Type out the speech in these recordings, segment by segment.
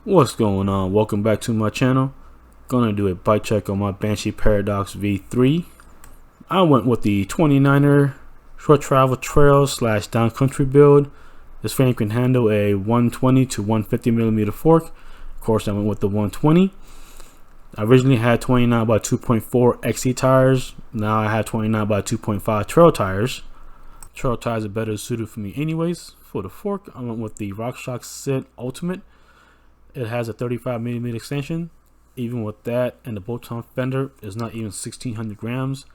What's going on? Welcome back to my channel. Gonna do a bike check on my Banshee Paradox V3. I went with the 29er short travel trail slash down country build. This frame can handle a 120 to 150 millimeter fork. Of course, I went with the 120. I originally had 29 by 2.4 XC tires. Now I have 29 by 2.5 trail tires. Trail tires are better suited for me anyways. For the fork, I went with the RockShox Sid Ultimate. It has a 35 millimeter extension. Even with that and the bolt-on fender, it's not even 1600 grams.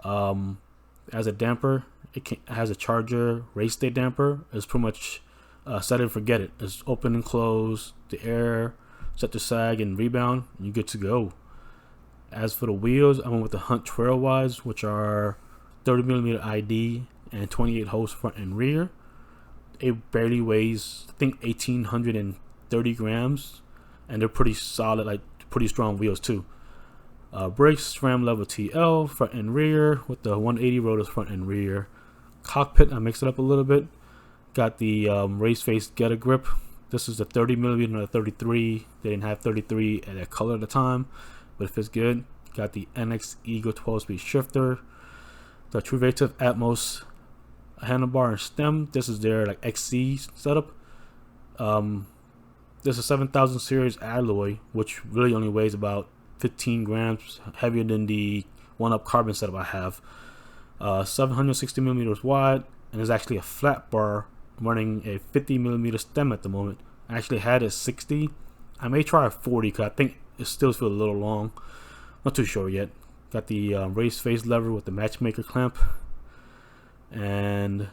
As a damper, it has a Charger race day damper. It's pretty much set it and forget it. It's open and close, the air set to sag and rebound, and you're good to go. As for the wheels, I went with the Hunt Trail Wides, which are 30 millimeter ID and 28 holes front and rear. It barely weighs, I think, 1830 grams, and they're pretty solid, like pretty strong wheels too. Brakes, SRAM level TL front and rear with the 180 rotors front and rear. Cockpit, I mixed it up a little bit. Got the race face Get a Grip. This is a 30 millimeter, not a 33. They didn't have 33 at that color at the time, but it fits good. Got the NX Eagle 12-speed shifter. The Truvative Atmos handlebar and stem. This is their like XC setup. This is 7000 series alloy, which really only weighs about 15 grams, heavier than the 1UP carbon setup I have. 760 millimeters wide, and there's actually a flat bar running a 50 millimeter stem at the moment. I actually had a 60. I may try a 40 because I think it still feels a little long. Not too sure yet. Got the race face lever with the matchmaker clamp, and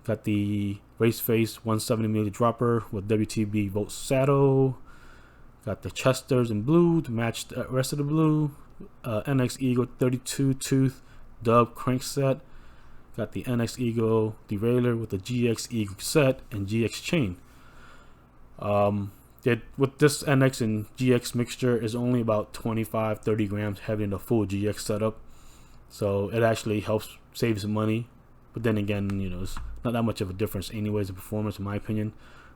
got the race face 170 millimeter dropper with WTB Volt saddle. Got the Chesters in blue to match the rest of the blue. NX Eagle 32 tooth dub crankset. Got the NX Eagle derailleur with the GX Eagle set and GX chain. With this NX and GX mixture is only about 25-30 grams heavier than the full GX setup, so it actually helps save some money. But then again, you know, it's not that much of a difference anyways in performance, in my opinion.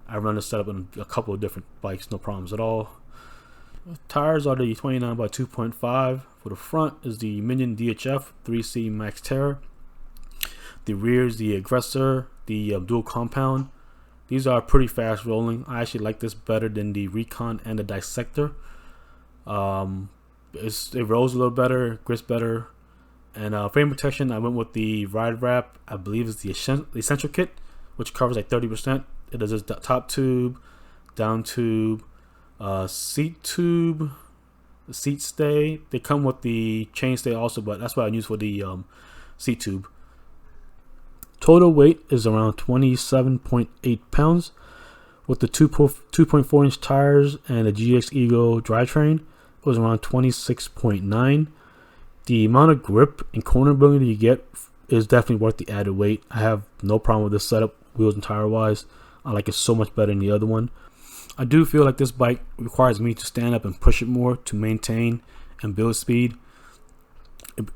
I run this setup on a couple of different bikes, no problems at all. Tires are the 29 by 2.5. For the front is the Minion DHF 3C Max Terror. The rear is the Aggressor, the dual compound. These are pretty fast rolling. I actually like this better than the Recon and the Dissector. It rolls a little better, grips better. And frame protection, I went with the Ride Wrap. I believe it's the Essential Kit, which covers like 30%. It does this top tube, down tube, seat tube, the seat stay. They come with the chain stay also, but that's what I use for the seat tube. Total weight is around 27.8 pounds. With the 2.4 inch tires and the GX Eagle drivetrain, it was around 26.9. The amount of grip and corner ability you get is definitely worth the added weight. I have no problem with this setup, wheels and tire wise. I like it so much better than the other one. I do feel like this bike requires me to stand up and push it more to maintain and build speed.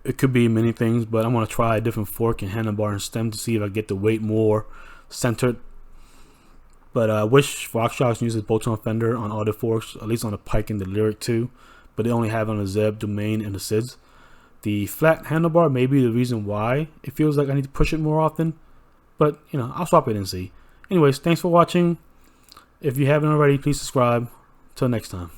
It could be many things, but I'm going to try a different fork and handlebar and stem to see if I get the weight more centered. But I wish RockShox uses bolt-on fender on all the forks, at least on the Pike and the Lyric too. But they only have it on the Zeb, Domain, and the Sids. The flat handlebar may be the reason why it feels like I need to push it more often. But, you know, I'll swap it and see. Anyways, thanks for watching. If you haven't already, please subscribe. Till next time.